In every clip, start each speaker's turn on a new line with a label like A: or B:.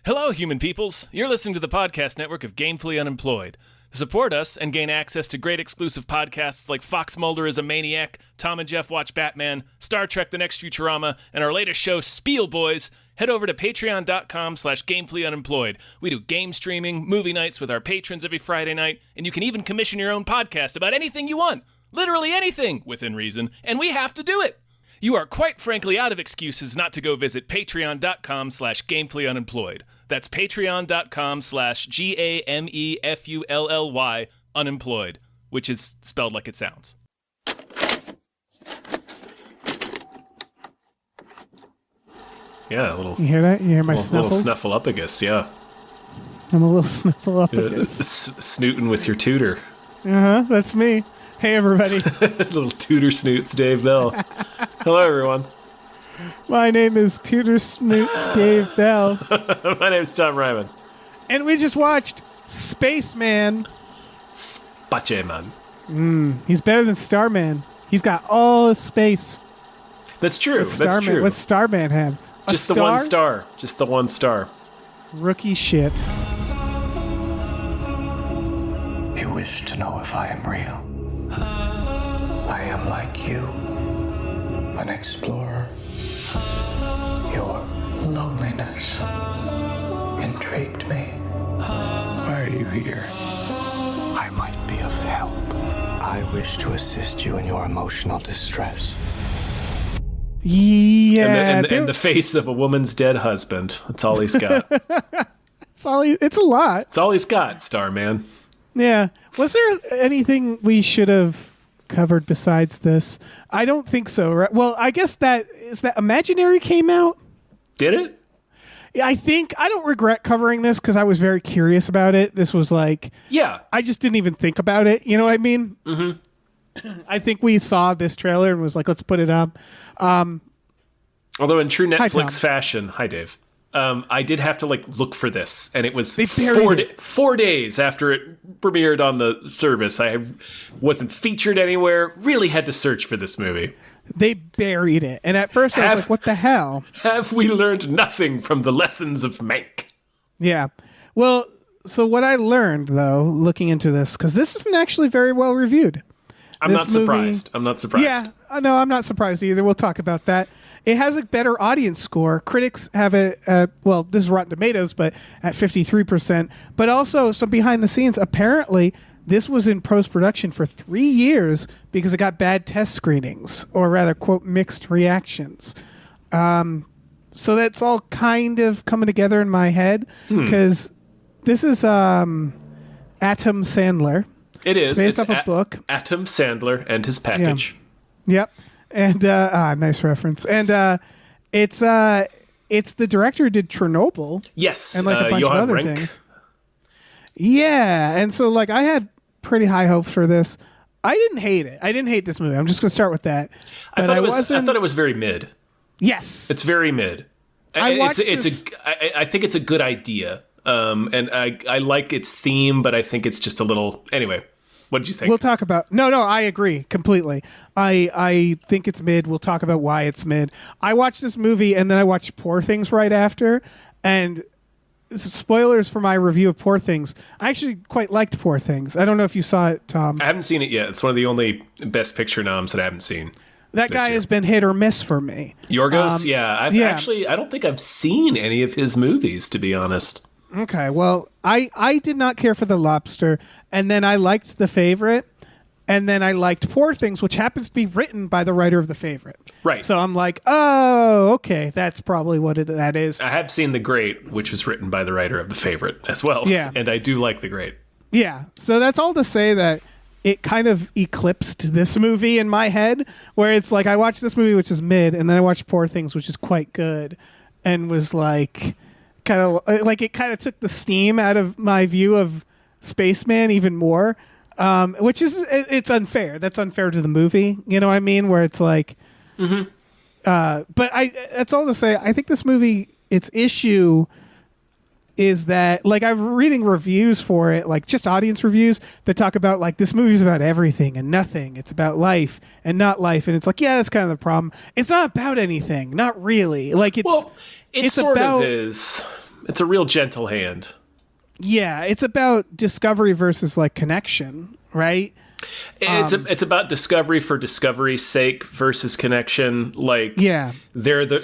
A: Hello, human peoples. You're listening to the podcast network of Gamefully Unemployed. To support us and gain access to great exclusive podcasts like Fox Mulder is a Maniac, Tom and Jeff Watch Batman, Star Trek The Next Futurama, and our latest show, Spiel Boys, head over to patreon.com/gamefullyunemployed. We do game streaming, movie nights with our patrons every Friday night, and you can even commission your own podcast about anything you want. Literally anything, within reason, and we have to do it. You are quite frankly out of excuses not to go visit patreon.com/gamefullyunemployed. That's patreon.com/GAMEFULLY unemployed, which is spelled like it sounds. Yeah, a little.
B: You hear that? You hear my snuffles?
A: Little snuffleupagus, yeah.
B: I'm a little snuffleupagus.
A: Snooting with your tutor.
B: That's me. Hey, everybody.
A: Little tutor snoots, Dave Bell. Hello, everyone.
B: My name is Tutor Snoots Dave Bell.
A: My name's Tom Ryman.
B: And we just watched Spaceman.
A: Spaceman.
B: He's better than Starman. He's got all the space.
A: That's true. That's true.
B: What's Starman have?
A: Just the one star. Just the one star.
B: Rookie shit.
C: You wish to know if I am real. I am like you, an explorer. Your loneliness intrigued me. Why are you here? I might be of help. I wish to assist you in your emotional distress.
B: Yeah.
A: And the face of a woman's dead husband. That's all he's got.
B: It's a lot.
A: It's all he's got, Starman.
B: Yeah. Was there anything we should have covered besides this? I don't think so. Right? Well, I guess that Imaginary came out.
A: Did it?
B: Yeah, I don't regret covering this because I was very curious about it. This was like,
A: yeah,
B: I just didn't even think about it. You know what I mean? Mm-hmm. I think we saw this trailer and was like, let's put it up.
A: Although in true Netflix fashion, hi Dave. I did have to look for this, and it was 4 days after it premiered on the service. I wasn't featured anywhere. Really had to search for this movie.
B: They buried it, and at first I was like, "What the hell?"
A: Have we learned nothing from the lessons of Mank?
B: Yeah. Well, so what I learned though, looking into this, because this isn't actually very well reviewed.
A: I'm not surprised.
B: Yeah, no, I'm not surprised either. We'll talk about that. It has a better audience score. Critics have it well, this is Rotten Tomatoes, but at 53%. But also, some behind the scenes, apparently, this was in post-production for 3 years because it got bad test screenings, or rather, quote, mixed reactions. So that's all kind of coming together in my head, because this is Adam Sandler.
A: It is.
B: It's based off a book.
A: Adam Sandler and his package.
B: Yeah. Yep. And nice reference. And it's the director who did Chernobyl.
A: Yes.
B: And a bunch
A: Johan
B: of other
A: Renck.
B: things. Yeah. And so I had pretty high hopes for this. I didn't hate it. I didn't hate this movie. I'm just going to start with that. But
A: I thought it was very mid.
B: Yes.
A: It's very mid. I think it's a good idea. And I like its theme, but I think it's just a little. Anyway, what did you think?
B: We'll talk about. No, I agree completely. I think it's mid. We'll talk about why it's mid. I watched this movie and then I watched Poor Things right after. And spoilers for my review of Poor Things. I actually quite liked Poor Things. I don't know if you saw it, Tom.
A: I haven't seen it yet. It's one of the only Best Picture noms that I haven't seen.
B: That guy has been hit or miss for me.
A: Yorgos? I don't think I've seen any of his movies, to be honest.
B: Okay, well, I did not care for The Lobster, and then I liked The Favorite, and then I liked Poor Things, which happens to be written by the writer of The Favorite.
A: Right.
B: So I'm like, oh, okay, that's probably what that is.
A: I have seen The Great, which was written by the writer of The Favorite as well.
B: Yeah.
A: And I do like The Great.
B: Yeah, so that's all to say that it kind of eclipsed this movie in my head, where it's like I watched this movie, which is mid, and then I watched Poor Things, which is quite good, and was like... it kind of took the steam out of my view of Spaceman even more, which is it's unfair. That's unfair to the movie. You know what I mean? Where it's like, but that's all to say. I think this movie, its issue is that I'm reading reviews for it, just audience reviews that talk about this movie's about everything and nothing. It's about life and not life, and it's yeah, that's kind of the problem. It's not about anything, not really. It sort of
A: is. It's a real gentle hand.
B: Yeah, it's about discovery versus like connection, right?
A: It's about discovery for discovery's sake versus connection. Like,
B: yeah,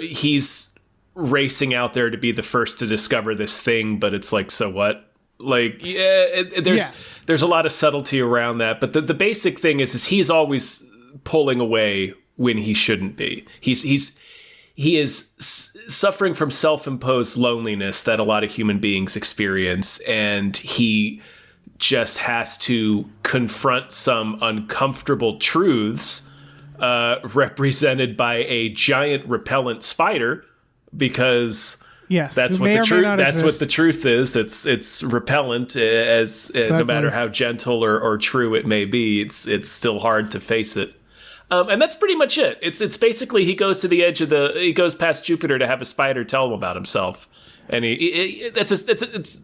A: he's racing out there to be the first to discover this thing, but it's like, so what? Like, there's a lot of subtlety around that, but the basic thing is he's always pulling away when he shouldn't be. He is suffering from self-imposed loneliness that a lot of human beings experience, and he just has to confront some uncomfortable truths represented by a giant repellent spider, because that's what the truth. That's what the truth is. It's repellent, no matter how gentle or true it may be. It's still hard to face it. And that's pretty much it. It's basically he goes to the edge of he goes past Jupiter to have a spider tell him about himself, and it's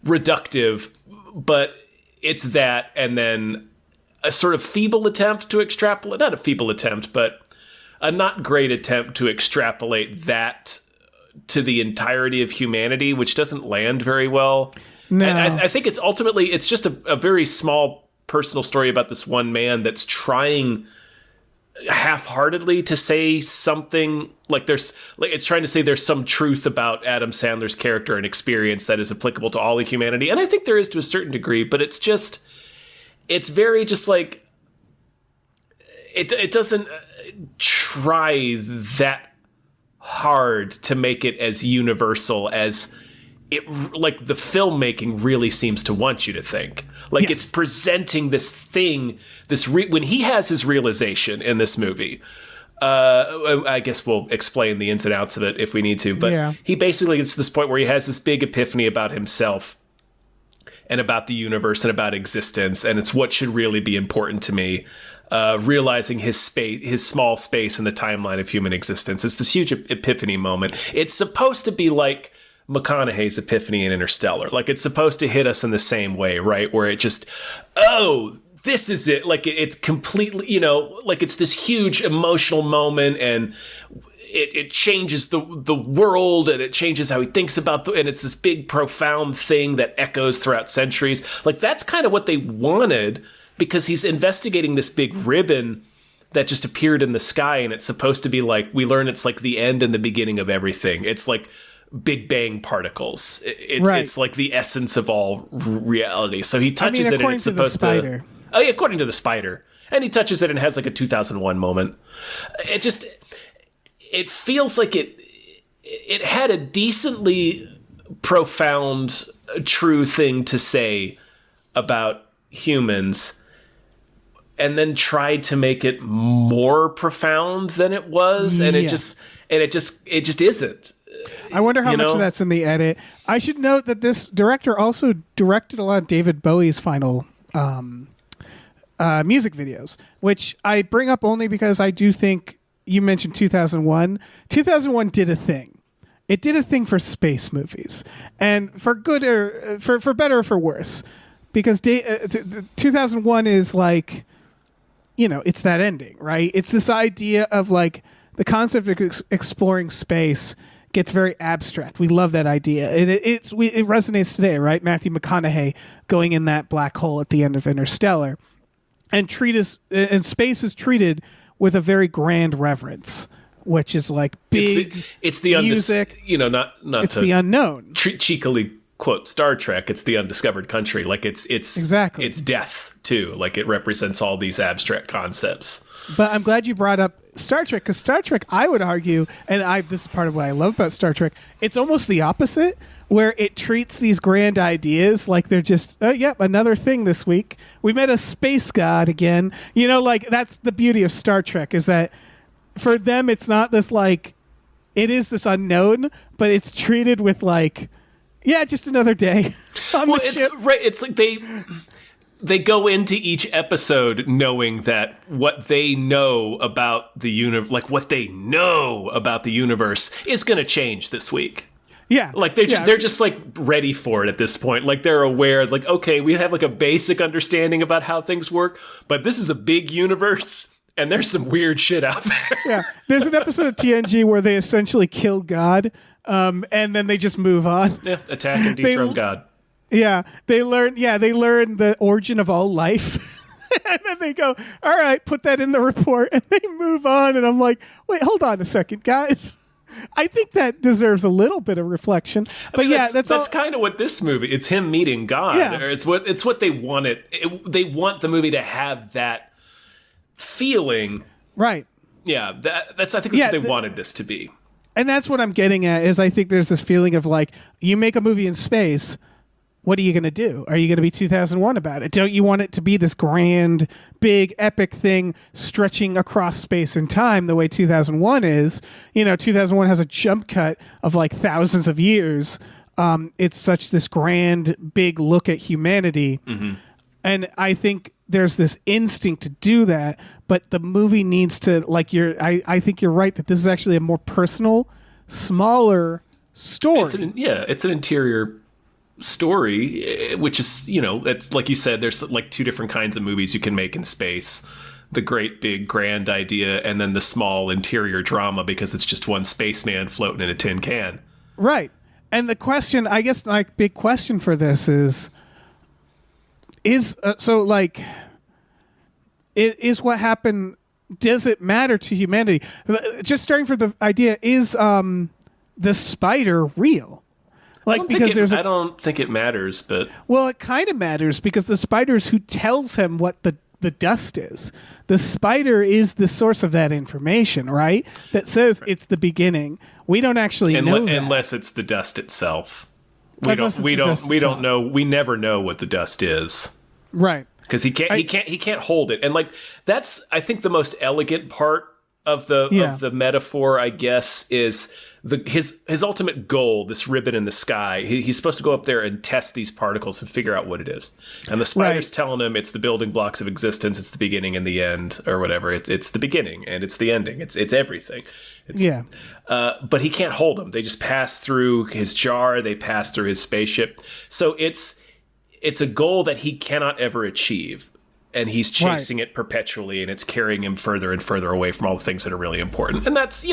A: reductive, but it's that, and then a sort of feeble attempt to extrapolate, not a feeble attempt, but a not great attempt to extrapolate that to the entirety of humanity, which doesn't land very well.
B: No.
A: I think it's just a very small personal story about this one man that's trying half-heartedly to say something, it's trying to say there's some truth about Adam Sandler's character and experience that is applicable to all of humanity, and I think there is to a certain degree, but it's very just like it doesn't try that hard to make it as universal as it, like, the filmmaking really seems to want you to think. Like, it's presenting this thing, when he has his realization in this movie, I guess we'll explain the ins and outs of it if we need to, but he basically gets to this point where he has this big epiphany about himself and about the universe and about existence, and it's what should really be important to me. Realizing his small space in the timeline of human existence. It's this huge epiphany moment. It's supposed to be like McConaughey's epiphany in Interstellar. Like, it's supposed to hit us in the same way, right? Where it just, this is it. Like, it's completely, like, it's this huge emotional moment, and it changes the world, and it changes how he thinks about and it's this big, profound thing that echoes throughout centuries. Like, that's kind of what they wanted, because he's investigating this big ribbon that just appeared in the sky, and it's supposed to be like, we learn it's like the end and the beginning of everything. It's like Big Bang particles. It's like the essence of all reality. So he touches it, and it's supposed to... Oh, yeah, according to the spider. And he touches it and has like a 2001 moment. It feels like it had a decently profound, true thing to say about humans, and then tried to make it more profound than it was, and it just isn't.
B: I wonder how much of that's in the edit. I should note that this director also directed a lot of David Bowie's final music videos, which I bring up only because I do think you mentioned 2001. 2001 did a thing. It did a thing for space movies, and for good or for better or for worse, because 2001 is like, it's that ending, right? It's this idea of like the concept of exploring space gets very abstract. We love that idea. It resonates today, right? Matthew McConaughey going in that black hole at the end of Interstellar, and space is treated with a very grand reverence, which is like big.
A: It's the
B: music.
A: Not
B: it's the unknown.
A: Cheekily quote Star Trek. It's the undiscovered country. Like it's
B: exactly.
A: It's death too. Like, it represents all these abstract concepts.
B: But I'm glad you brought up Star Trek, because Star Trek, I would argue, and this is part of what I love about Star Trek, it's almost the opposite, where it treats these grand ideas like they're just, another thing this week. We met a space god again. Like, that's the beauty of Star Trek, is that for them, it's not this, like, it is this unknown, but it's treated with, like, just another day on the ship.
A: Right. It's like they go into each episode knowing that what they know about the universe, is going to change this week.
B: Yeah.
A: Like, they're just like ready for it at this point. Like, they're aware, like, okay, we have like a basic understanding about how things work, but this is a big universe, and there's some weird shit out there.
B: Yeah. There's an episode of TNG where they essentially kill God And then they just move on.
A: Yeah, attack and dethrone God.
B: Yeah, they learn the origin of all life. And then they go, all right, put that in the report, and they move on. And I'm like, wait, hold on a second, guys. I think that deserves a little bit of reflection. But that's
A: kind of what this movie. It's him meeting God.
B: Yeah.
A: Or it's what they wanted. They want the movie to have that feeling.
B: Right.
A: Yeah, I think that's what they wanted this to be.
B: And that's what I'm getting at. Is I think there's this feeling of like, you make a movie in space. What are you going to do? Are you going to be 2001 about it? Don't you want it to be this grand, big, epic thing stretching across space and time the way 2001 is? 2001 has a jump cut of like thousands of years. It's such this grand, big look at humanity. Mm-hmm. And I think there's this instinct to do that, but the movie needs to, I think you're right that this is actually a more personal, smaller story.
A: It's an interior story, which is, it's like you said, there's like two different kinds of movies you can make in space: the great big grand idea, and then the small interior drama, because it's just one spaceman floating in a tin can.
B: Right. And the question, I guess, like, big question for this is what happened, does it matter to humanity? Just starting for the idea, is the spider real? I
A: don't think it matters, but...
B: Well, it kind of matters, because the spider's who tells him what the dust is. The spider is the source of that information, right? That says it's the beginning. We don't actually know that.
A: Unless it's the dust itself. We don't know. We never know what the dust is.
B: Right.
A: Because he can't hold it. And that's, I think, the most elegant part of the metaphor, I guess, is his ultimate goal, this ribbon in the sky. He's supposed to go up there and test these particles and figure out what it is. And the spider's telling him it's the building blocks of existence. It's the beginning and the end, or whatever. It's the beginning and it's the ending. It's everything. But he can't hold them. They just pass through his jar. They pass through his spaceship. So it's a goal that he cannot ever achieve. And he's chasing it perpetually, and it's carrying him further and further away from all the things that are really important. And that's,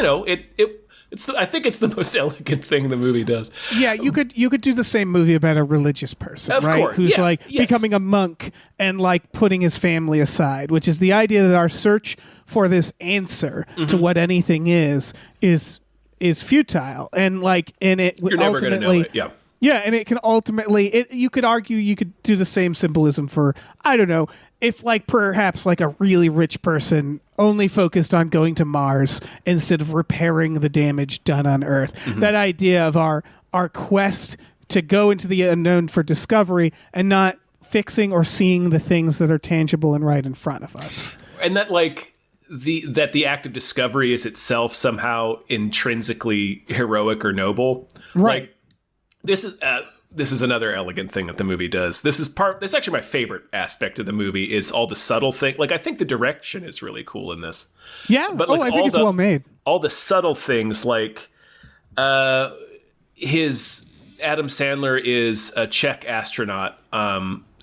A: I think it's the most elegant thing the movie does.
B: Yeah, you could do the same movie about a religious person,
A: of
B: right?
A: Course.
B: Who's becoming a monk and putting his family aside, which is the idea that our search for this answer to what anything is futile, and
A: you're never going to know it. Yeah.
B: Yeah, and it can ultimately, you could argue you could do the same symbolism for, I don't know, if perhaps a really rich person only focused on going to Mars instead of repairing the damage done on Earth. Mm-hmm. That idea of our quest to go into the unknown for discovery and not fixing or seeing the things that are tangible and right in front of us.
A: And that the act of discovery is itself somehow intrinsically heroic or noble.
B: Right.
A: This is another elegant thing that the movie does. This is actually my favorite aspect of the movie, is all the subtle thing. I think the direction is really cool in this.
B: Yeah.
A: But
B: I think it's well made.
A: All the subtle things, his Adam Sandler is a Czech astronaut.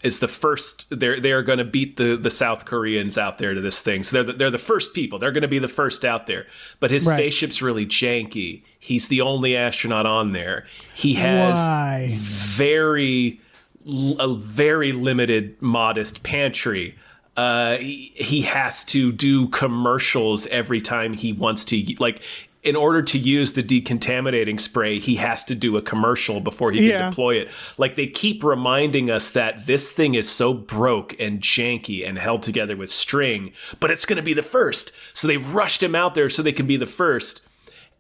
A: Is the first. They are going to beat the South Koreans out there to this thing. So they're the first people. They're going to be the first out there. But his spaceship's really janky. He's the only astronaut on there. He has a very limited, modest pantry. He has to do commercials every time he wants to. In order to use the decontaminating spray, he has to do a commercial before he can deploy it. They keep reminding us that this thing is so broke and janky and held together with string, but it's going to be the first. So they rushed him out there so they can be the first.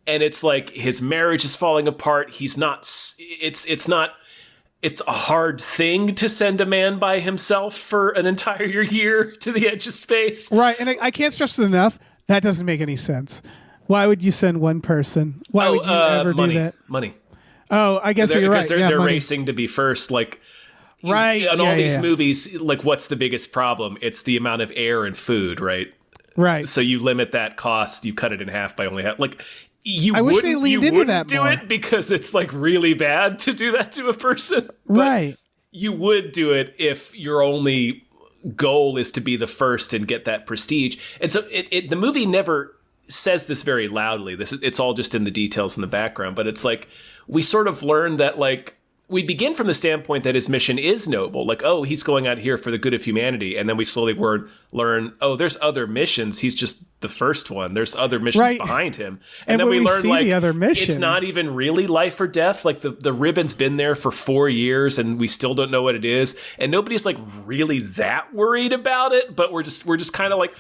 A: And it's his marriage is falling apart. He's not, it's a hard thing to send a man by himself for an entire year to the edge of space.
B: Right. And I can't stress it enough. That doesn't make any sense. Why would you send one person? Why would you ever do that?
A: Money.
B: Oh, I guess you're right.
A: Because they're racing to be first.
B: Right.
A: In all these movies, what's the biggest problem? It's the amount of air and food, right?
B: Right.
A: So you limit that cost. You cut it in half by only half.
B: I wish they leaned into that
A: do
B: more.
A: It because it's really bad to do that to a person.
B: Right.
A: You would do it if your only goal is to be the first and get that prestige. And so the movie never says this very loudly. It's all just in the details in the background, but it's like we sort of learn that like we begin from the standpoint that his mission is noble. Like, oh, he's going out here for the good of humanity. And then we slowly learn, oh, there's other missions. He's just the first one. There's other missions behind him. And then we learn like
B: the other mission,
A: it's not even really life or death. Like the ribbon's been there for 4 years and we still don't know what it is. And nobody's like really that worried about it. But we're just kind of like,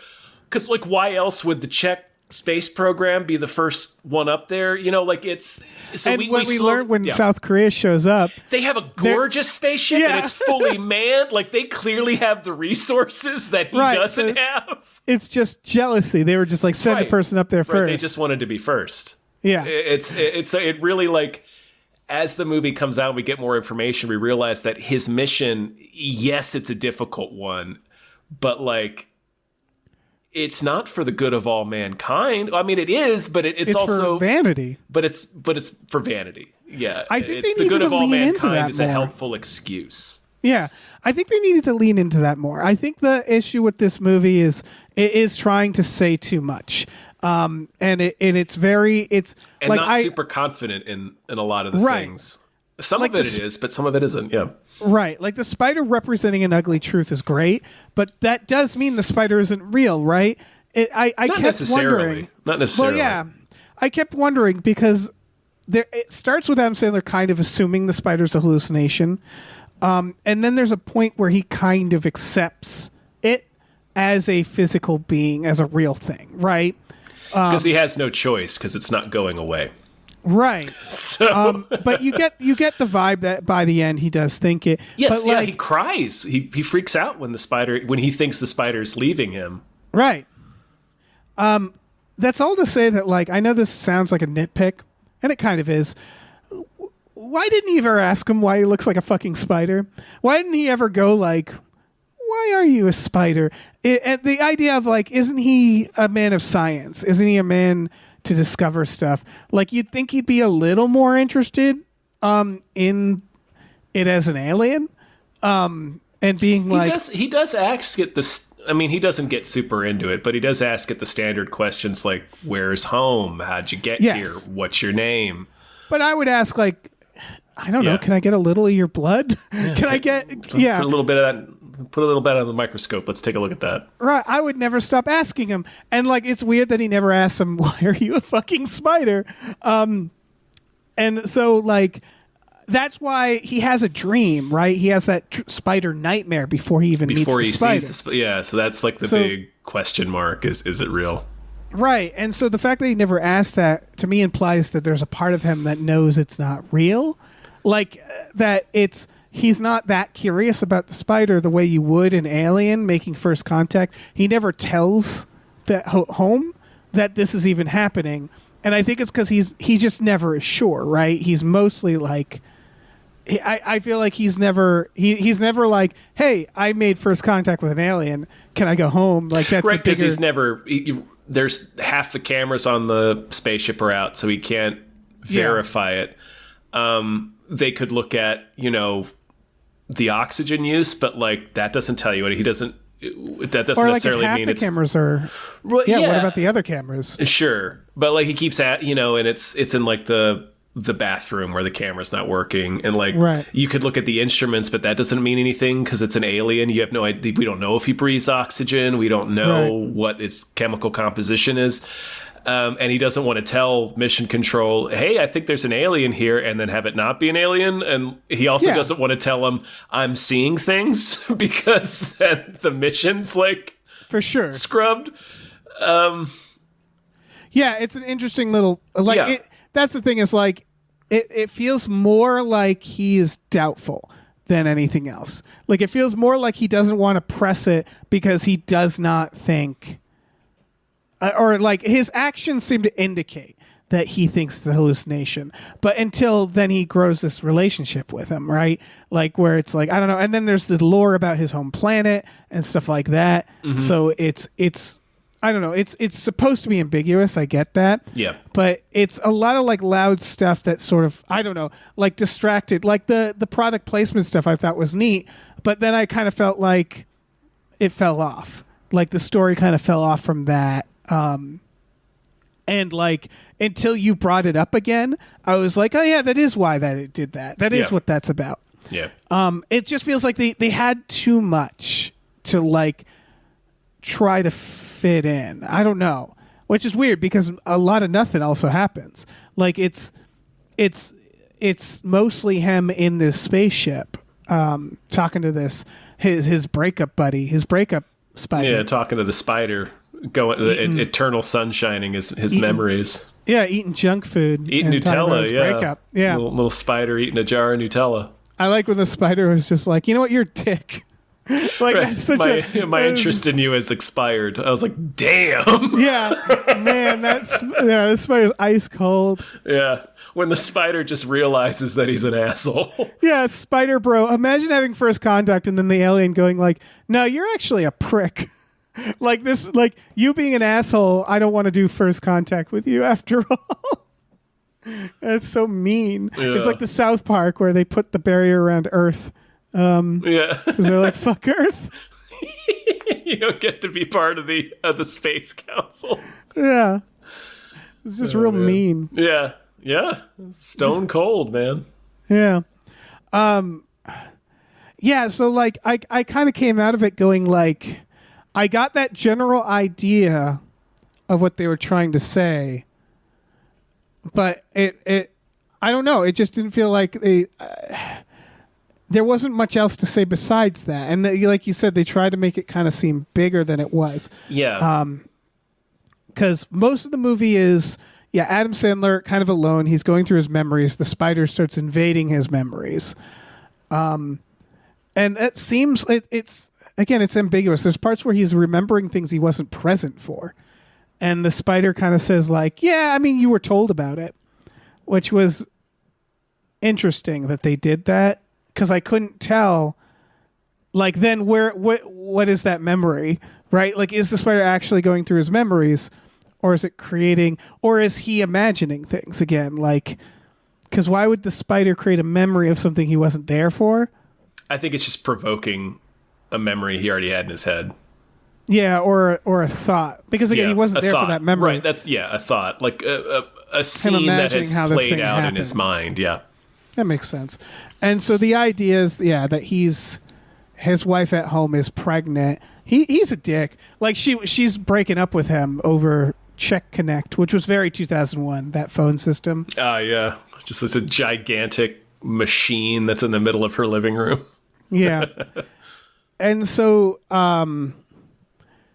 A: because like why else would the Czech space program be the first one up there? You know, like it's so
B: and we learned when South Korea shows up,
A: they have a gorgeous spaceship and it's fully manned. Like they clearly have the resources that he doesn't have.
B: It's just jealousy. They were just like send a person up there first.
A: They just wanted to be first.
B: Yeah,
A: it really like as the movie comes out, we get more information. We realize that his mission, yes, it's a difficult one, but like. It's not for the good of all mankind. I mean, it is, but it's also
B: for vanity.
A: But it's for vanity. Yeah,
B: I think
A: it's
B: they
A: the good
B: to
A: of all
B: lean
A: mankind is
B: more.
A: a helpful excuse.
B: Yeah, I think they needed to lean into that more. I think the issue with this movie is it is trying to say too much, and it's
A: and
B: like
A: not super confident in a lot of the things. Some
B: like
A: of it is, but some of it isn't. Yeah.
B: Right. Like the spider representing an ugly truth is great, but that does mean the spider isn't real, right? I kept wondering.
A: Not necessarily.
B: Well, yeah. I kept wondering because it starts with Adam Sandler kind of assuming the spider's a hallucination. And then there's a point where he kind of accepts it as a physical being, as a real thing, right?
A: Because he has no choice because it's not going away.
B: Right.
A: So.
B: But you get the vibe that by the end he does think it.
A: Yes,
B: but
A: he cries. He freaks out when he thinks the spider's leaving him.
B: Right. That's all to say that like I know this sounds like a nitpick, and it kind of is. Why didn't he ever ask him why he looks like a fucking spider? Why didn't he ever go like, why are you a spider? The idea of like, isn't he a man of science? Isn't he a man to discover stuff? Like you'd think he'd be a little more interested in it as an alien and being like
A: he does ask it this. I mean, he doesn't get super into it, but he does ask it the standard questions like, where's home? How'd you get here? What's your name?
B: But I would ask like, I don't know, can I get a little of your blood? Can I get
A: put a little bit of that. Put a little bit on the microscope. Let's take a look at that.
B: Right. I would never stop asking him. And like, it's weird that he never asked him, why are you a fucking spider? And so like, that's why he has a dream, right? He has that spider nightmare before he even meets the spider.
A: Sees the so that's like the big question mark. Is it real?
B: Right. And so the fact that he never asked that to me implies that there's a part of him that knows it's not real. Like that he's not that curious about the spider the way you would an alien making first contact. He never tells that home that this is even happening. And I think it's because he just never is sure, right? He's mostly like, I feel like he's never like, hey, I made first contact with an alien. Can I go home? Like that's
A: right, because he's never. There's half the cameras on the spaceship are out, so he can't verify it. They could look at the oxygen use, but like that doesn't tell you what he doesn't. That doesn't necessarily
B: half
A: mean
B: the
A: it's
B: cameras are. What about the other cameras?
A: Sure, but like he keeps and it's in like the bathroom where the camera's not working, and like you could look at the instruments, but that doesn't mean anything because it's an alien. You have no idea. We don't know if he breathes oxygen. We don't know what his chemical composition is. And he doesn't want to tell Mission Control, hey, I think there's an alien here, and then have it not be an alien. And he also doesn't want to tell him, I'm seeing things, because then the mission's like
B: for sure
A: scrubbed.
B: It's an interesting little that's the thing is like it feels more like he is doubtful than anything else. Like it feels more like he doesn't want to press it because he does not think. Or like his actions seem to indicate that he thinks it's a hallucination, but until then he grows this relationship with him, right? Like where it's like, I don't know. And then there's the lore about his home planet and stuff like that. Mm-hmm. So it's, I don't know. It's supposed to be ambiguous. I get that.
A: Yeah.
B: But it's a lot of like loud stuff that sort of, I don't know, like distracted, like the product placement stuff I thought was neat, but then I kind of felt like it fell off. Like the story kind of fell off from that. And like until you brought it up again, I was like, oh yeah, that is why that it did that. That is what that's about.
A: Yeah.
B: It just feels like they had too much to like try to fit in. I don't know, which is weird because a lot of nothing also happens. Like it's mostly him in this spaceship, talking to his breakup buddy, his breakup spider.
A: Yeah, talking to the spider, eternal sunshining his memories.
B: Yeah, eating junk food,
A: eating Nutella. Yeah,
B: breakup. Yeah,
A: little spider eating a jar of Nutella.
B: I like when the spider was just like, you know what, you're a dick. Like
A: right.
B: that's such
A: my interest in you has expired. I was like, damn.
B: Yeah, man, that spider's ice cold.
A: Yeah, when the spider just realizes that he's an asshole.
B: Yeah, spider bro. Imagine having first contact and then the alien going like, no, you're actually a prick. Like this, like you being an asshole. I don't want to do first contact with you after all. That's so mean.
A: Yeah.
B: It's like the South Park where they put the barrier around Earth.
A: Yeah,
B: they're like, fuck Earth.
A: You don't get to be part of the Space Council.
B: Yeah, it's just real
A: man.
B: mean.
A: Yeah, stone cold, man.
B: Yeah, yeah. So like, I kind of came out of it going like, I got that general idea of what they were trying to say, but it I don't know. It just didn't feel like there wasn't much else to say besides that. And like you said, they tried to make it kind of seem bigger than it was.
A: Yeah.
B: Because most of the movie is, Adam Sandler kind of alone. He's going through his memories. The spider starts invading his memories. And it seems, it's ambiguous. There's parts where he's remembering things he wasn't present for. And the spider kind of says like, yeah, I mean, you were told about it. Which was interesting that they did that. Because I couldn't tell, like, then what is that memory, right? Like, is the spider actually going through his memories, or is it creating, or is he imagining things again? Like, because why would the spider create a memory of something he wasn't there for?
A: I think it's just provoking a memory he already had in his head.
B: Yeah, or a thought. Because again, he wasn't there for that memory.
A: Right, that's, a thought. Like a scene that has played out in his mind, yeah.
B: That makes sense. And so the idea is, that his wife at home is pregnant. He's a dick. Like she's breaking up with him over Check Connect, which was very 2001, that phone system.
A: Yeah. Just as a gigantic machine that's in the middle of her living room.
B: Yeah. And so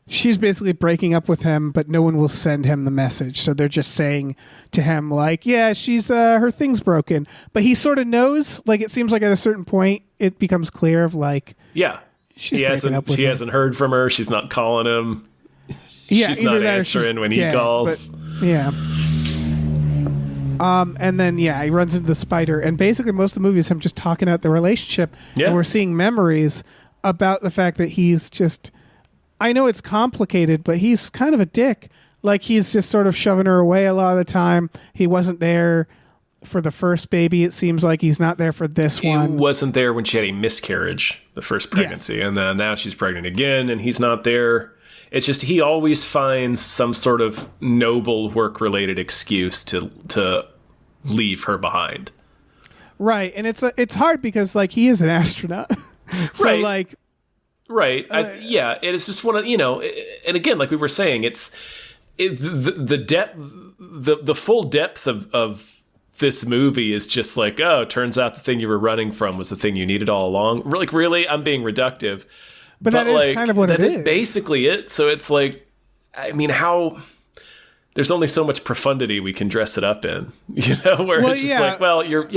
B: she's basically breaking up with him, but no one will send him the message. So they're just saying to him, like, yeah, she's her thing's broken. But he sort of knows, like, it seems like at a certain point it becomes clear of like,
A: yeah,
B: she's breaking up with
A: he
B: him.
A: Hasn't heard from her. She's not calling him.
B: Yeah,
A: she's not answering when he calls.
B: But, yeah. And then he runs into the spider, and basically most of the movie is him just talking out the relationship.
A: Yeah.
B: And we're seeing memories about the fact that he's just, I know it's complicated, but he's kind of a dick. Like, he's just sort of shoving her away a lot of the time. He wasn't there for the first baby. It seems like he's not there for this one.
A: He wasn't there when she had a miscarriage, the first pregnancy. Yes. And then now she's pregnant again, and he's not there. It's just he always finds some sort of noble work-related excuse to leave her behind.
B: Right, and it's hard because, like, he is an astronaut. So,
A: right.
B: like...
A: Right. It's just one of, and again, like we were saying, the depth, the full depth of this movie is just like, oh, it turns out the thing you were running from was the thing you needed all along. Like, really, I'm being reductive.
B: But that is
A: like,
B: kind of what it is.
A: That is basically it. So it's like, I mean, there's only so much profundity we can dress it up in, where it's just like, well, you're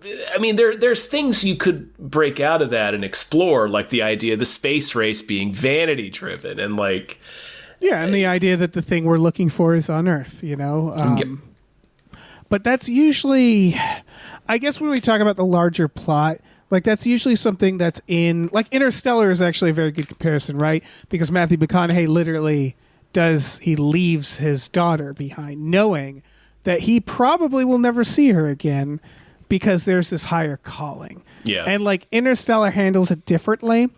A: I mean, there's things you could break out of that and explore, like the idea of the space race being vanity driven and like...
B: Yeah, and the idea that the thing we're looking for is on Earth, But that's usually... I guess when we talk about the larger plot, like that's usually something that's in... Like Interstellar is actually a very good comparison, right? Because Matthew McConaughey literally he leaves his daughter behind, knowing that he probably will never see her again, because there's this higher calling.
A: Yeah.
B: And like Interstellar handles it differently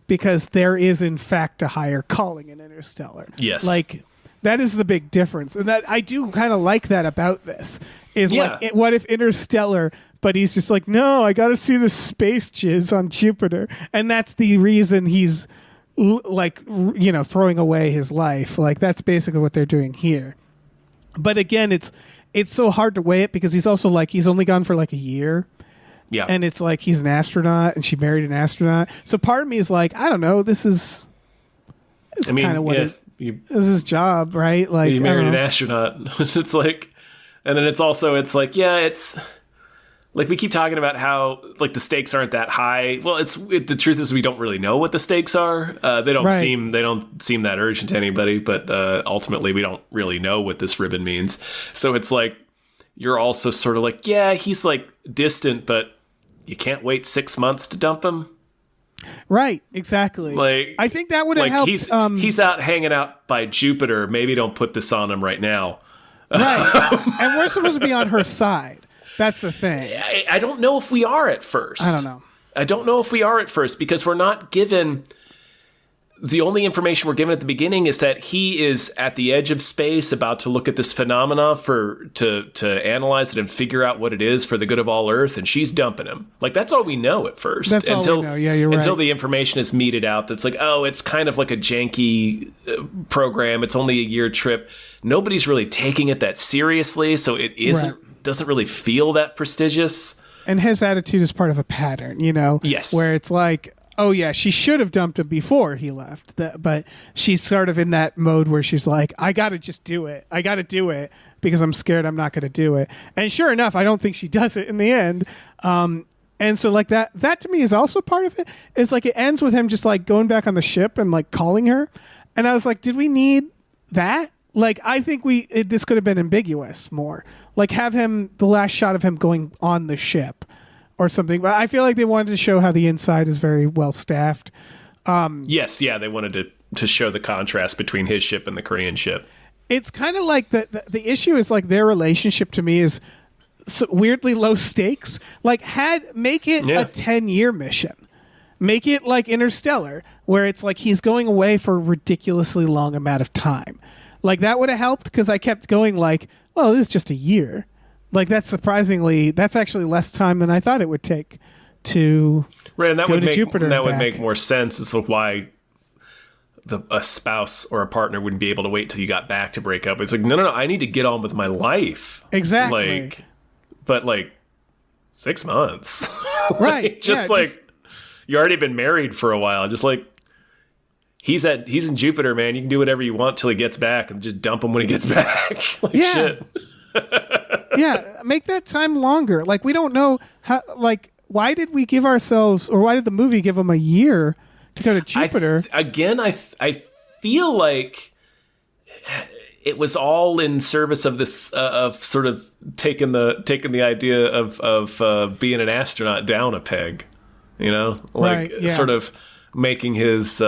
B: because there is in fact a higher calling in Interstellar.
A: Yes.
B: Like That is the big difference, and that I do kind of like that about this. Is like, what if Interstellar? But he's just like, no, I got to see the space jizz on Jupiter, and that's the reason he's throwing away his life. Like that's basically what they're doing here. But again, it's so hard to weigh it because he's also like he's only gone for like a year.
A: Yeah.
B: And it's like he's an astronaut and she married an astronaut. So part of me is like, I don't know, this is kind of what this is his job, right? Like
A: you married an astronaut. It's like, and then it's like, yeah, it's like we keep talking about how like the stakes aren't that high. Well, the truth is we don't really know what the stakes are. They don't seem that urgent to anybody, but ultimately we don't really know what this ribbon means. So it's like you're also sort of like, yeah, he's like distant, but you can't wait 6 months to dump him.
B: Right, exactly.
A: Like
B: I think that would have helped.
A: He's out hanging out by Jupiter. Maybe don't put this on him right now.
B: Right, and we're supposed to be on her side. That's the thing.
A: I don't know if we are at first.
B: I don't know.
A: I don't know if we are at first because we're not given. The only information we're given at the beginning is that he is at the edge of space about to look at this phenomena to analyze it and figure out what it is for the good of all Earth, and she's dumping him. Like, that's all we know at first.
B: That's all we know. Yeah, you're right.
A: Until the information is meted out that's like, oh, it's kind of like a janky program. It's only a year trip. Nobody's really taking it that seriously, so it doesn't really feel that prestigious.
B: And his attitude is part of a pattern,
A: Yes.
B: Where it's like, oh yeah, she should have dumped him before he left. But she's sort of in that mode where she's like, I got to just do it. I got to do it because I'm scared I'm not going to do it. And sure enough, I don't think she does it in the end. And so like that to me is also part of it. It's like it ends with him just like going back on the ship and like calling her. And I was like, did we need that? Like, I think this could have been ambiguous more. Like have the last shot of him going on the ship. Or something, but I feel like they wanted to show how the inside is very well staffed.
A: Yes, they wanted to show the contrast between his ship and the Korean ship.
B: It's kind of like the issue is like their relationship to me is weirdly low stakes. Like make it a 10-year mission, make it like Interstellar, where it's like he's going away for a ridiculously long amount of time. Like that would have helped because I kept going like, oh, this is just a year. Like that's actually less time than I thought it would take to
A: and that
B: go
A: would
B: to
A: make,
B: Jupiter.
A: That would make more sense as to why a spouse or a partner wouldn't be able to wait till you got back to break up. It's like, no, I need to get on with my life.
B: Exactly.
A: But 6 months.
B: Right.
A: You already been married for a while. Just like he's in Jupiter, man. You can do whatever you want till he gets back and just dump him when he gets back. Shit.
B: Yeah, make that time longer. Like we don't know how. Like why did we give ourselves, or why did the movie give him a year to go to Jupiter?
A: I feel like it was all in service of this of sort of taking the idea of being an astronaut down a peg, sort of making his.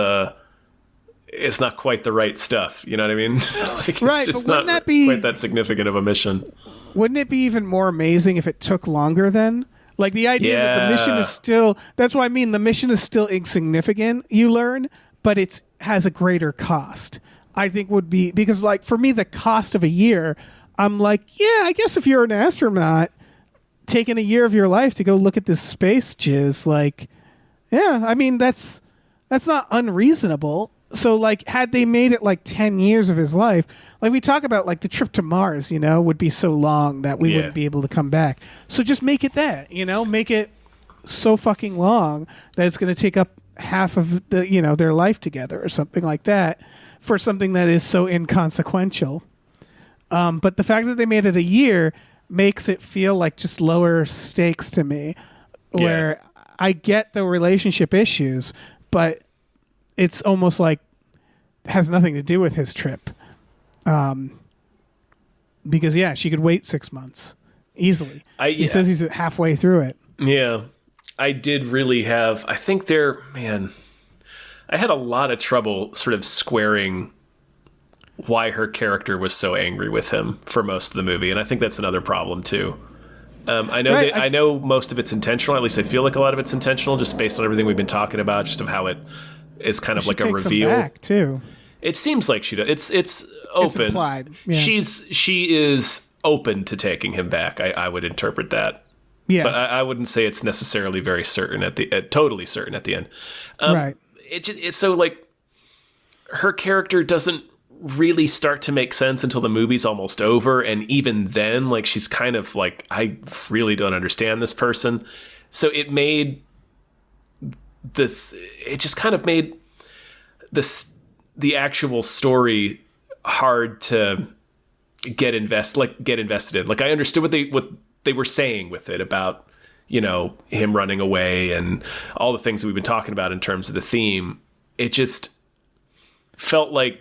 A: It's not quite the right stuff, you know what I mean? It's not quite that significant of a mission.
B: Wouldn't it be even more amazing if it took longer then? Like the idea that the mission is still, that's what I mean, the mission is still insignificant, you learn, but it has a greater cost. I think would be, because like for me, the cost of a year, I'm like, yeah, I guess if you're an astronaut, taking a year of your life to go look at this space jizz, like, yeah, I mean, that's not unreasonable. So like had they made it like 10 years of his life, like we talk about like the trip to Mars, would be so long that we wouldn't be able to come back. So just make it that, make it so fucking long that it's going to take up half of the, their life together or something like that for something that is so inconsequential. But the fact that they made it a year makes it feel like just lower stakes to me, where I get the relationship issues, but it's almost like has nothing to do with his trip. Because she could wait 6 months easily. He says he's halfway through it.
A: Yeah. I did really have, I think I had a lot of trouble sort of squaring why her character was so angry with him for most of the movie. And I think that's another problem too. I know I know most of it's intentional. At least I feel like a lot of it's intentional just based on everything we've been talking about, just of how it is kind of like a reveal.
B: Back too.
A: It seems like she does. It's open.
B: It's implied. Yeah.
A: She is open to taking him back. I would interpret that.
B: Yeah.
A: But I wouldn't say it's necessarily very certain totally certain at the end.
B: Right.
A: It's so like her character doesn't really start to make sense until the movie's almost over, and even then, like, she's kind of like, I really don't understand this person. So it just kind of made the actual story hard to get invested in. Like, I understood what they were saying with it about, you know, him running away and all the things that we've been talking about in terms of the theme. It just felt like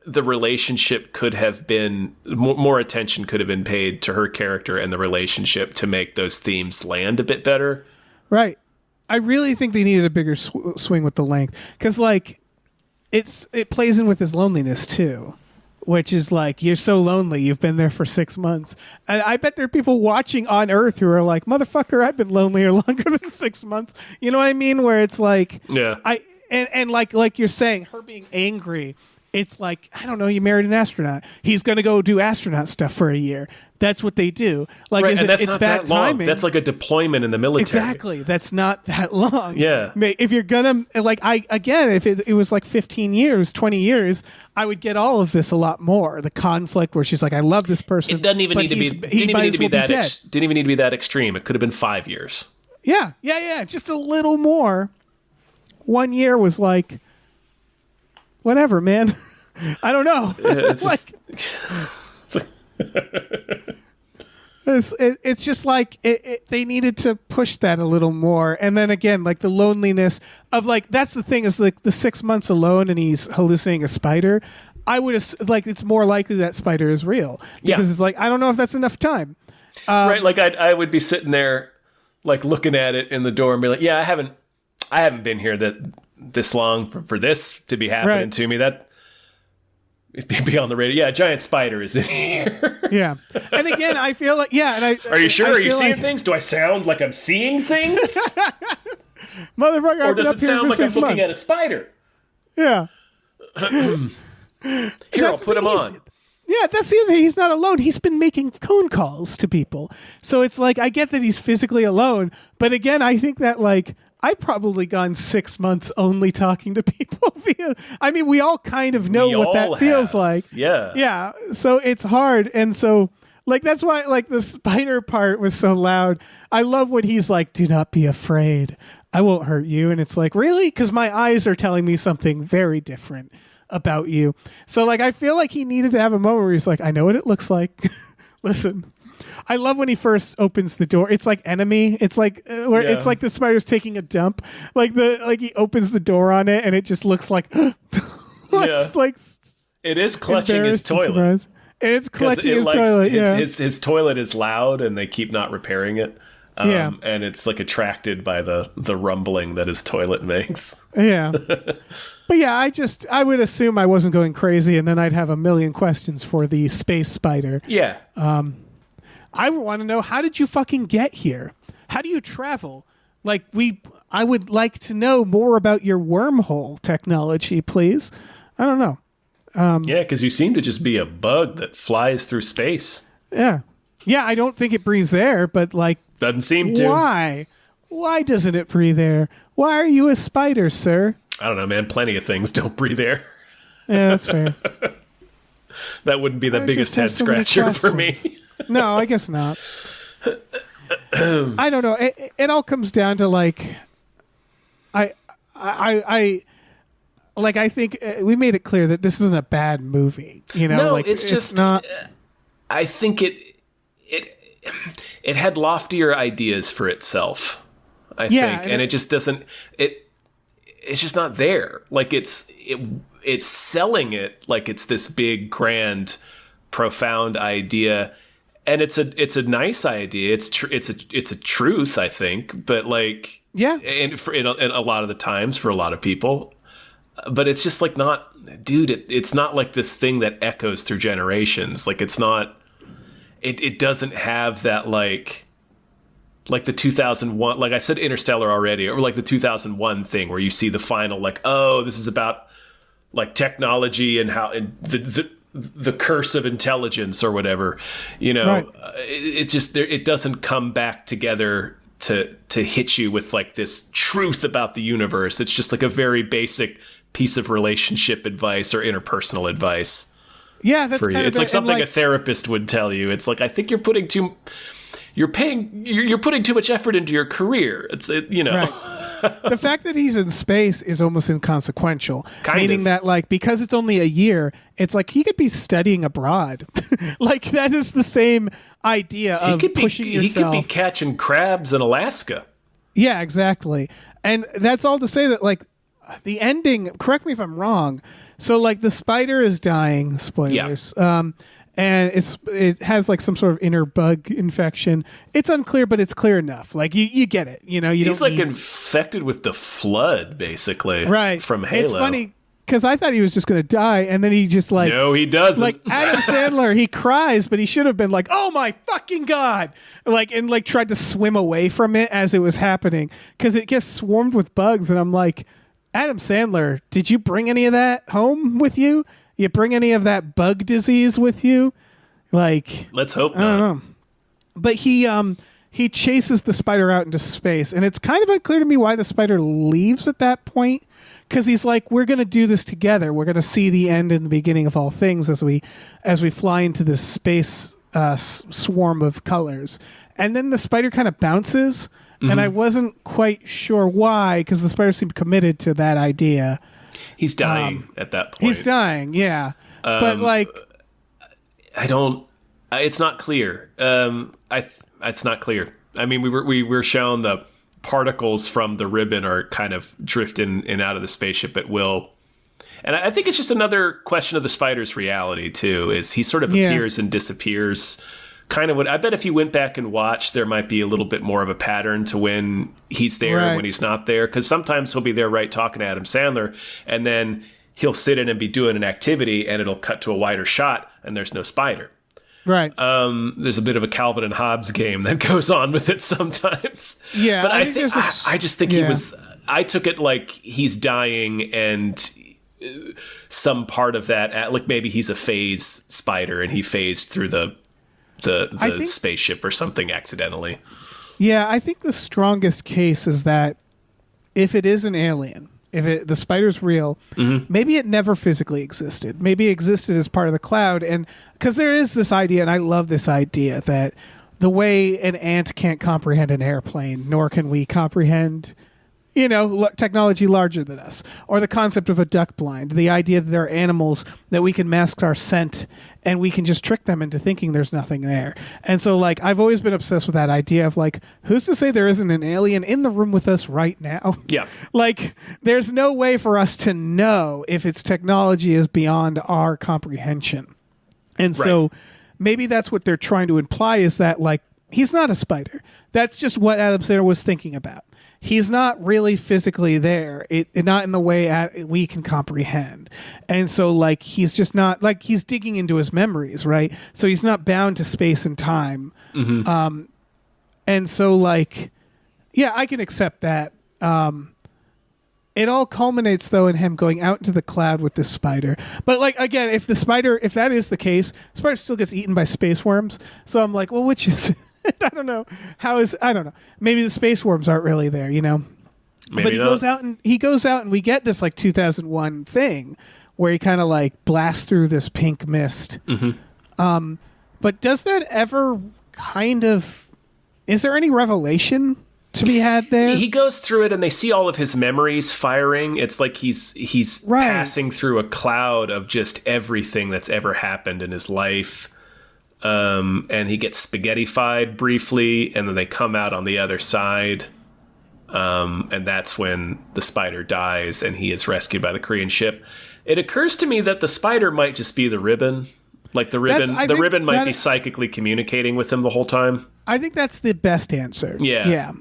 A: the relationship could have been more attention could have been paid to her character and the relationship to make those themes land a bit better.
B: Right. I really think they needed a bigger swing with the length, because like it plays in with his loneliness too, which is like, you're so lonely. You've been there for 6 months. And I bet there are people watching on Earth who are like, motherfucker, I've been lonelier longer than 6 months. You know what I mean? Where it's like,
A: yeah,
B: and like you're saying, her being angry. It's like, I don't know, you married an astronaut. He's going to go do astronaut stuff for a year. That's what they do. Like,
A: right, and that's
B: it's
A: not
B: bad
A: that long.
B: timing.
A: That's like a deployment in the military.
B: Exactly. That's not that long.
A: Yeah.
B: If you're going to, like, if it was like 15 years, 20 years, I would get all of this a lot more. The conflict where she's like, I love this person.
A: It doesn't even need to be, didn't even need to be that extreme. It could have been 5 years.
B: Yeah. Just a little more. 1 year was like, whatever, man. I don't know. It's just like they needed to push that a little more. And then again, like the loneliness of, like, that's the thing, is like the 6 months alone and he's hallucinating a spider. I would like, it's more likely that spider is real, because it's like, I don't know if that's enough time.
A: Right. Like I would be sitting there like looking at it in the door and be like, yeah, I haven't been here this long for this to be happening to me. That be on the radio. Yeah, a giant spider is in here.
B: Yeah. And again, I feel like,
A: are you sure? Are you seeing things? Do I sound like I'm seeing things?
B: Motherfucker,
A: or does it sound like I'm looking at a spider?
B: Yeah.
A: Here, I'll put him on.
B: Yeah, that's the other thing. He's not alone. He's been making phone calls to people. So it's like, I get that he's physically alone. But again, I think that, like, I've probably gone 6 months only talking to people I mean, we all kind of know what that feels like.
A: Yeah.
B: Yeah. So it's hard. And so, like, that's why, like, the spider part was so loud. I love when he's like, do not be afraid. I won't hurt you. And it's like, really? Because my eyes are telling me something very different about you. So, like, I feel like he needed to have a moment where he's like, I know what it looks like. Listen. I love when he first opens the door. It's like Enemy. It's like it's like the spider's taking a dump. Like he opens the door on it and it just looks like like
A: it is clutching his toilet.
B: It's clutching his toilet.
A: His toilet is loud and they keep not repairing it. And it's like attracted by the rumbling that his toilet makes.
B: Yeah. But yeah, I would assume I wasn't going crazy, and then I'd have a million questions for the space spider.
A: Yeah.
B: I want to know, how did you fucking get here? How do you travel? Like, I would like to know more about your wormhole technology, please. I don't know.
A: Yeah, because you seem to just be a bug that flies through space.
B: Yeah. Yeah, I don't think it breathes air, but, like...
A: Doesn't seem to.
B: Why? Why doesn't it breathe air? Why are you a spider, sir?
A: I don't know, man. Plenty of things don't breathe air.
B: Yeah, that's fair.
A: That wouldn't be the biggest head scratcher for me.
B: No, I guess not. I don't know. It all comes down to, like, I think we made it clear that this isn't a bad movie. You know,
A: no,
B: like,
A: it's just
B: not.
A: I think it had loftier ideas for itself. I think, and it just doesn't. It's just not there. Like it's selling it like it's this big, grand, profound idea. And it's a nice idea. It's a truth, I think. But like,
B: yeah,
A: and a lot of the times for a lot of people, but it's just like not, dude. It's not like this thing that echoes through generations. Like it's not. It doesn't have that like the 2001. Like I said, Interstellar already, or like the 2001 thing where you see the final like, oh, this is about like technology and how and the curse of intelligence or whatever,
B: Right.
A: It just it doesn't come back together to hit you with like this truth about the universe. It's just like a very basic piece of relationship advice or interpersonal advice.
B: Yeah, that's
A: for you.
B: kind
A: It's
B: of
A: like something a therapist would tell you. It's like, I think you're putting too much effort into your career.
B: Right. The fact that he's in space is almost inconsequential,
A: Kind
B: meaning
A: of.
B: that like because it's only a year, it's like he could be studying abroad. Like that is the same idea of pushing yourself.
A: He could be catching crabs in Alaska.
B: Yeah, exactly. And that's all to say that like the ending, correct me if I'm wrong. So like the spider is dying, spoilers. And it has like some sort of inner bug infection. It's unclear, but it's clear enough. Like you get it.
A: He's like infected with the flood, basically.
B: Right.
A: From Halo.
B: It's funny because I thought he was just going to die, and then he just like
A: No, he doesn't.
B: like Adam Sandler, he cries, but he should have been like, "Oh my fucking god!" and tried to swim away from it as it was happening because it gets swarmed with bugs, and I'm like, Adam Sandler, did you bring any of that home with you? You bring any of that bug disease with you? Like,
A: let's hope not.
B: I don't know. But he chases the spider out into space, and it's kind of unclear to me why the spider leaves at that point. Because he's like, we're going to do this together. We're going to see the end and the beginning of all things as we fly into this space swarm of colors. And then the spider kind of bounces, and I wasn't quite sure why, because the spider seemed committed to that idea.
A: He's dying at that point.
B: He's dying, yeah. But like,
A: I don't. It's not clear. It's not clear. I mean, we were shown the particles from the ribbon are kind of drifting in and out of the spaceship at will. And I think it's just another question of the spider's reality too. Is he sort of appears and disappears. Kind of what I bet if you went back and watched, there might be a little bit more of a pattern to when he's there and when he's not there. Because sometimes he'll be there, right, talking to Adam Sandler, and then he'll sit in and be doing an activity, and it'll cut to a wider shot, and there's no spider.
B: right.
A: There's a bit of a Calvin and Hobbes game that goes on with it sometimes.
B: Yeah,
A: but I just think he
B: yeah.
A: was. I took it like he's dying, and some part of that, like maybe he's a phase spider, and he phased through the spaceship or something accidentally.
B: Yeah, I think the strongest case is that if it is an alien, if the spider's real, maybe it never physically existed. Maybe it existed as part of the cloud. And because there is this idea, and I love this idea, that the way an ant can't comprehend an airplane, nor can we comprehend technology larger than us, or the concept of a duck blind, the idea that there are animals that we can mask our scent and we can just trick them into thinking there's nothing there. And so like I've always been obsessed with that idea of like, who's to say there isn't an alien in the room with us right now?
A: Yeah.
B: Like there's no way for us to know if its technology is beyond our comprehension. And so maybe that's what they're trying to imply, is that like he's not a spider. That's just what Adam Sandler was thinking about. He's not really physically there, not in the way we can comprehend. And so, like, he's just not, like, he's digging into his memories, right? So he's not bound to space and time. And so, like, yeah, I can accept that. It all culminates, though, in him going out into the cloud with this spider. But, like, again, if that is the case, the spider still gets eaten by space worms. So I'm like, well, which is it? I don't know. I don't know. Maybe the space worms aren't really there,
A: Maybe
B: but he
A: not.
B: goes out and we get this like 2001 thing where he kind of like blasts through this pink mist. But does that ever is there any revelation to be had there?
A: He goes through it, and they see all of his memories firing. It's like he's passing through a cloud of just everything that's ever happened in his life. And he gets spaghettified briefly, and then they come out on the other side. And that's when the spider dies, and he is rescued by the Korean ship. It occurs to me that the spider might just be the ribbon. Like the ribbon might be psychically communicating with him the whole time.
B: I think that's the best answer.
A: Yeah.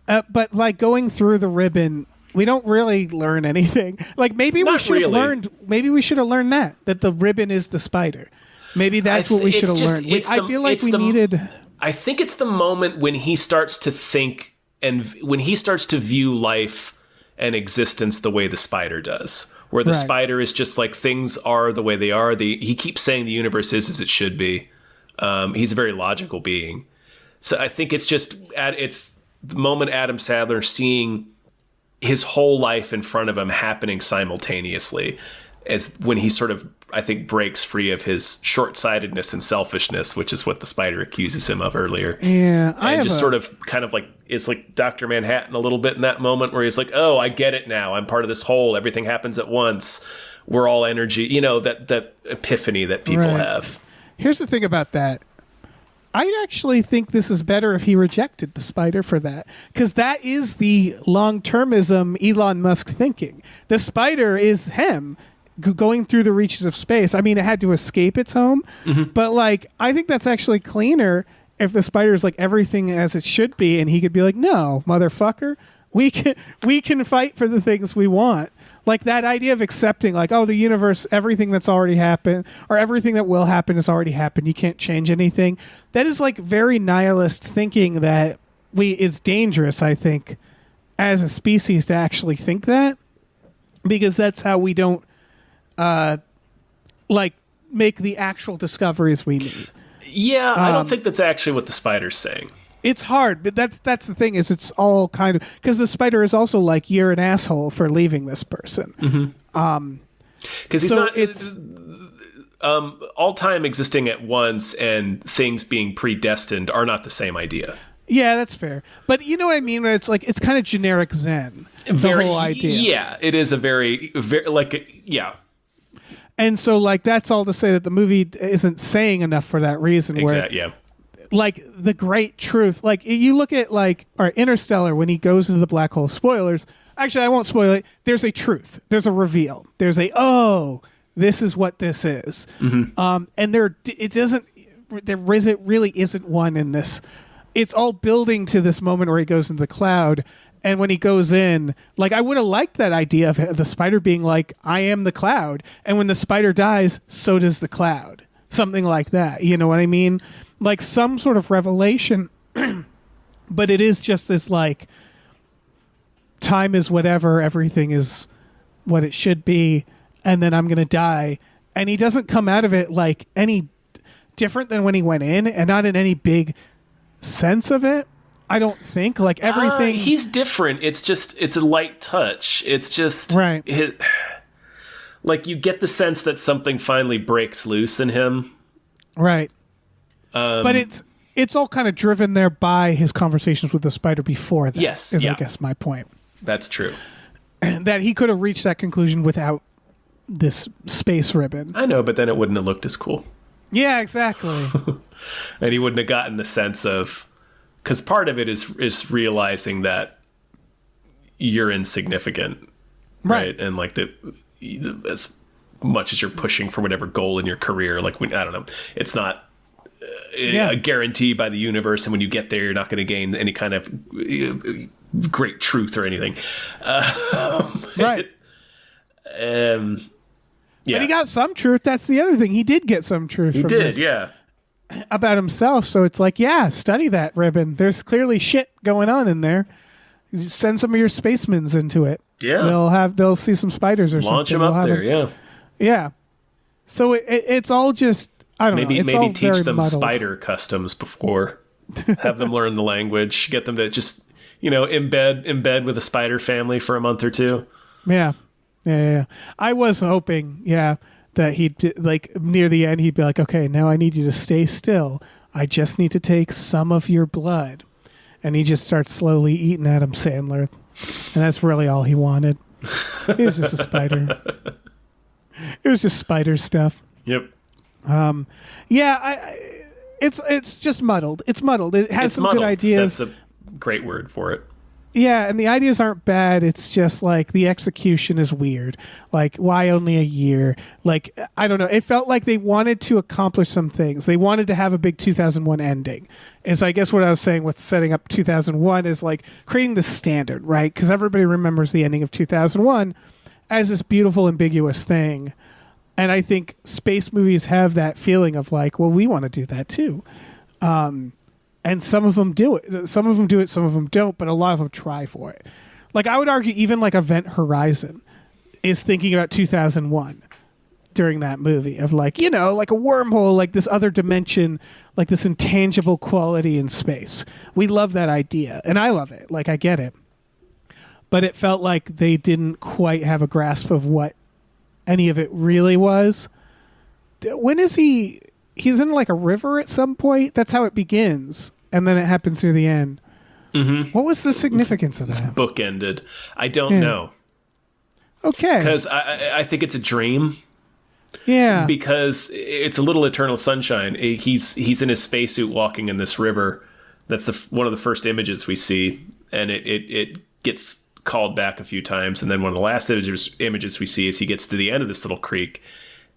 B: But like going through the ribbon, we don't really learn anything. Like maybe we should have learned that the ribbon is the spider. Maybe that's what we should have learned. I feel like we needed...
A: I think it's the moment when he starts to think and when he starts to view life and existence the way the spider does, where the
B: Right.
A: spider is just like, things are the way they are. He keeps saying the universe is as it should be. He's a very logical being. So I think it's just, it's the moment Adam Sandler seeing his whole life in front of him happening simultaneously, as when he sort of, I think, breaks free of his short-sightedness and selfishness, which is what the spider accuses him of earlier.
B: Yeah,
A: and just sort of kind of like, it's like Dr. Manhattan a little bit in that moment where he's like, oh, I get it now. I'm part of this whole, everything happens at once. We're all energy, you know, that epiphany that people have.
B: Here's the thing about that. I'd actually think this is better if he rejected the spider for that, because that is the long-termism Elon Musk thinking. The spider is him going through the reaches of space. I mean, it had to escape its home, but like, I think that's actually cleaner if the spider is like everything as it should be, and he could be like, no, motherfucker, we can fight for the things we want. Like that idea of accepting, like, oh, the universe, everything that's already happened or everything that will happen has already happened. You can't change anything. That is like very nihilist thinking that is dangerous, I think, as a species to actually think that, because that's how we don't like make the actual discoveries we need.
A: Yeah, I don't think that's actually what the spider's saying.
B: It's hard, but that's the thing, is it's all kind of, because the spider is also like, you're an asshole for leaving this person.
A: Because he's not, it's all time existing at once and things being predestined are not the same idea.
B: Yeah, that's fair. But you know what I mean? It's like, it's kind of generic Zen, the whole idea.
A: Yeah, it is a very like, yeah.
B: And so like, that's all to say that the movie isn't saying enough for that reason. Where,
A: yeah.
B: Like the great truth, like you look at like our Interstellar when he goes into the black hole. Spoilers. Actually, I won't spoil it. There's a truth. There's a reveal. There's this is what this is. And there really isn't one in this. It's all building to this moment where he goes into the cloud. And when he goes in, like, I would have liked that idea of the spider being like, I am the cloud. And when the spider dies, so does the cloud. Something like that. You know what I mean? Like some sort of revelation, but it is just this like, time is whatever, everything is what it should be, and then I'm going to die. And he doesn't come out of it like any different than when he went in, and not in any big sense of it. I don't think, like, everything.
A: He's different. It's just, it's a light touch. It's just,
B: right.
A: Like you get the sense that something finally breaks loose in him.
B: Right. But it's all kind of driven there by his conversations with the spider before that.
A: Yes,
B: I guess my point.
A: That's true.
B: That he could have reached that conclusion without this space ribbon.
A: I know, but then it wouldn't have looked as cool.
B: Yeah, exactly.
A: And he wouldn't have gotten the sense of, because part of it is realizing that you're insignificant, right? And like as much as you're pushing for whatever goal in your career, like I don't know, it's not a guarantee by the universe, and when you get there, you're not going to gain any kind of great truth or anything.
B: Right.
A: Yeah.
B: But he got some truth. That's the other thing. He did get some truth.
A: He did, yeah.
B: About himself. So it's like, yeah, study that ribbon. There's clearly shit going on in there. You just send some of your spacemans into it.
A: Yeah.
B: They'll see some spiders or
A: Launch
B: something.
A: them up there, yeah.
B: Yeah. So it's all just, I don't know.
A: Maybe teach them spider customs before. Have them learn the language. Get them to just, embed with a spider family for a month or two.
B: Yeah. I was hoping, that he'd, like, near the end, he'd be like, okay, now I need you to stay still. I just need to take some of your blood. And he just starts slowly eating Adam Sandler. And that's really all he wanted. It was just a spider. It was just spider stuff.
A: Yep.
B: It's just muddled. It's muddled. It has some good ideas.
A: That's a great word for it.
B: Yeah, and the ideas aren't bad. It's just like the execution is weird. Like, why only a year? Like, I don't know. It felt like they wanted to accomplish some things. They wanted to have a big 2001 ending. And so I guess what I was saying with setting up 2001 is like creating the standard, right? Because everybody remembers the ending of 2001 as this beautiful, ambiguous thing. And I think space movies have that feeling of like, well, we want to do that too. And some of them do it. Some of them do it, some of them don't, but a lot of them try for it. Like, I would argue even like Event Horizon is thinking about 2001 during that movie of like, you know, like a wormhole, like this other dimension, like this intangible quality in space. We love that idea, and I love it. Like, I get it. But it felt like they didn't quite have a grasp of what any of it really was. When is he? He's in like a river at some point. That's how it begins, and then it happens near the end. Mm-hmm. What was the significance of that?
A: It's bookended. I don't know.
B: Okay.
A: Because I think it's a dream.
B: Yeah.
A: Because it's a little Eternal Sunshine. He's in his spacesuit walking in this river. That's one of the first images we see, and it gets called back a few times, and then one of the last images we see is he gets to the end of this little creek,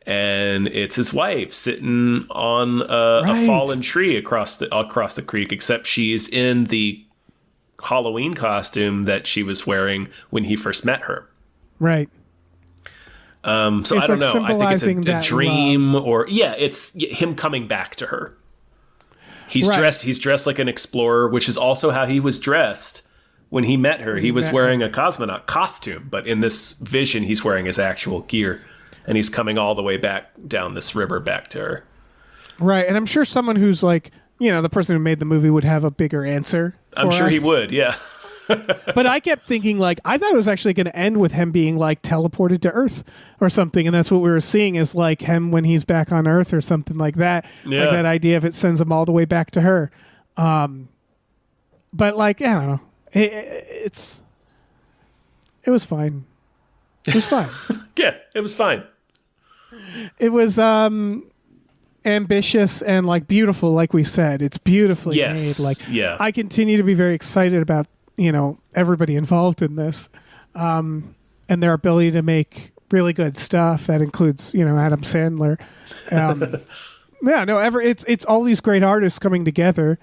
A: and it's his wife sitting on a fallen tree across the creek, except she's in the Halloween costume that she was wearing when he first met her.
B: Right.
A: So
B: it's
A: I don't
B: like
A: know. I think it's a dream,
B: love.
A: or it's him coming back to her. He's dressed like an explorer, which is also how he was dressed when he met her. He was wearing a cosmonaut costume, but in this vision, he's wearing his actual gear, and he's coming all the way back down this river back to her.
B: Right, and I'm sure someone who's like, you know, the person who made the movie would have a bigger answer.
A: I'm sure he would, yeah.
B: But I kept thinking, like, I thought it was actually going to end with him being like teleported to Earth or something, and that's what we were seeing is like him when he's back on Earth or something like that.
A: Yeah.
B: Like that idea of it sends him all the way back to her. But like, I don't know. It was fine. It was fine.
A: Yeah, it was fine.
B: It was ambitious and like beautiful, like we said. It's beautifully made. Like, I continue to be very excited about, you know, everybody involved in this, and their ability to make really good stuff. That includes, you know, Adam Sandler. It's all these great artists coming together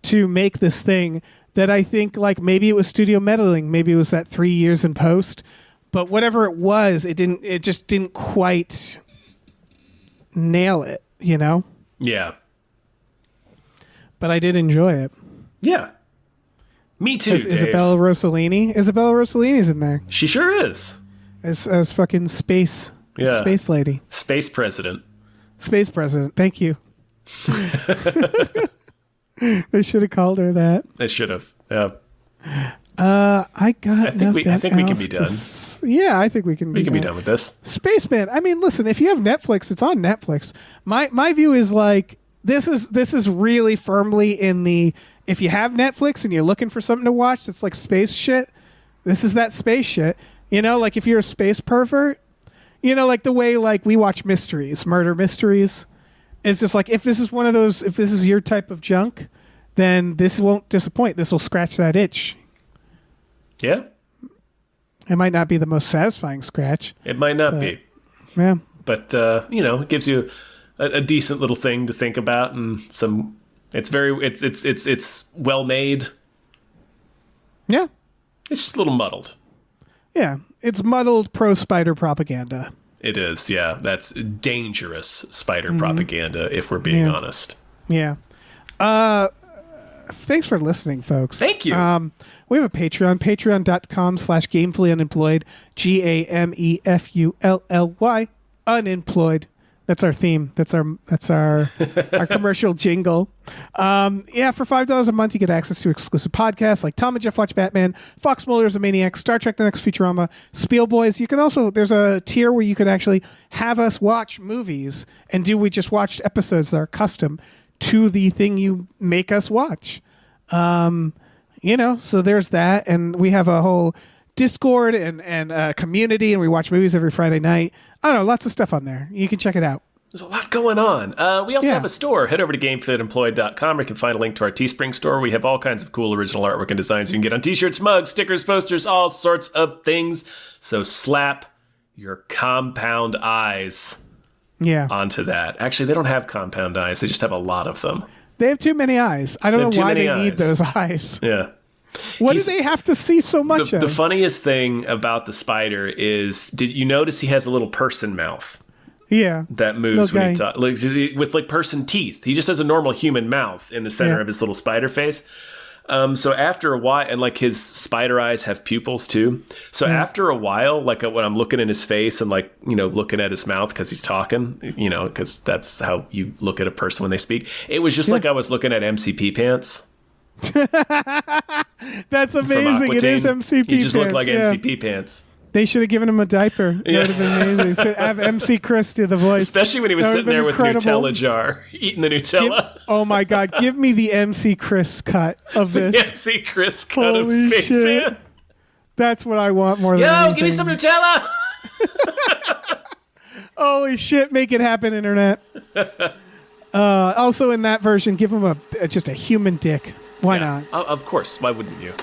B: to make this thing that I think, like, maybe it was studio meddling, maybe it was that 3 years in post, but whatever it was, it just didn't quite nail it, you know?
A: Yeah.
B: But I did enjoy it.
A: Yeah. Me too, Dave.
B: Isabella Rossellini's in there.
A: She sure is.
B: As fucking space lady.
A: Space president.
B: Space president. Thank you. They should have called her that.
A: They should have. Yeah.
B: I think we
A: can be done.
B: Yeah, I think we can.
A: We can be done with this.
B: Spaceman. I mean, listen. If you have Netflix, it's on Netflix. My view is like this is really firmly in the. If you have Netflix and you're looking for something to watch that's like space shit, this is that space shit. You know, like if you're a space pervert, you know, like the way like we watch murder mysteries. It's just like if this is one of those, if this is your type of junk, then this won't disappoint. This will scratch that itch.
A: Yeah.
B: It might not be the most satisfying scratch.
A: It might not be.
B: Yeah.
A: But, you know, it gives you a decent little thing to think about, and some... It's well made.
B: Yeah.
A: It's just a little muddled.
B: Yeah. It's muddled pro-spider propaganda.
A: It is, yeah. That's dangerous spider propaganda, if we're being honest.
B: Yeah. Thanks for listening, folks.
A: Thank you.
B: We have a Patreon, patreon.com/gamefullyunemployed, GAMEFULLY, unemployed. That's our theme. That's our commercial jingle. Yeah, for $5 a month, you get access to exclusive podcasts like Tom and Jeff Watch Batman, Fox Mulder is a Maniac, Star Trek: The Next Futurama, Spiel Boys. You can also, there's a tier where you can actually have us watch movies and we just watched episodes that are custom to the thing you make us watch. You know, so there's that, and we have a whole Discord and community, and we watch movies every Friday night. I don't know, lots of stuff on there. You can check it out.
A: There's a lot going on. We also have a store. Head over to GameFullyUnemployed.com where you can find a link to our Teespring store. We have all kinds of cool original artwork and designs you can get on t-shirts, mugs, stickers, posters, all sorts of things. So slap your compound eyes onto that. Actually, they don't have compound eyes. They just have a lot of them.
B: They have too many eyes. I don't know why they need those eyes.
A: Yeah.
B: What do they have to see so much of?
A: The funniest thing about the spider is, did you notice he has a little person mouth?
B: Yeah.
A: That moves when he talks. Like, with like person teeth. He just has a normal human mouth in the center of his little spider face. So after a while, and like his spider eyes have pupils too. So after a while, like when I'm looking in his face and like, looking at his mouth because he's talking, because that's how you look at a person when they speak. It was just like I was looking at MCP pants.
B: That's amazing. It is MCP pants.
A: He just looked like MCP pants.
B: They should have given him a diaper. That would have been amazing. So have MC Chris do the voice.
A: Especially when he was sitting there with Nutella jar, eating the Nutella.
B: Oh my God. Give me the MC Chris cut of this.
A: The MC Chris cut of Spaceman.
B: That's what I want more than anything.
A: Yo, give me some Nutella.
B: Holy shit. Make it happen, internet. Also in that version, give him just a human dick. Why not?
A: Of course. Why wouldn't you?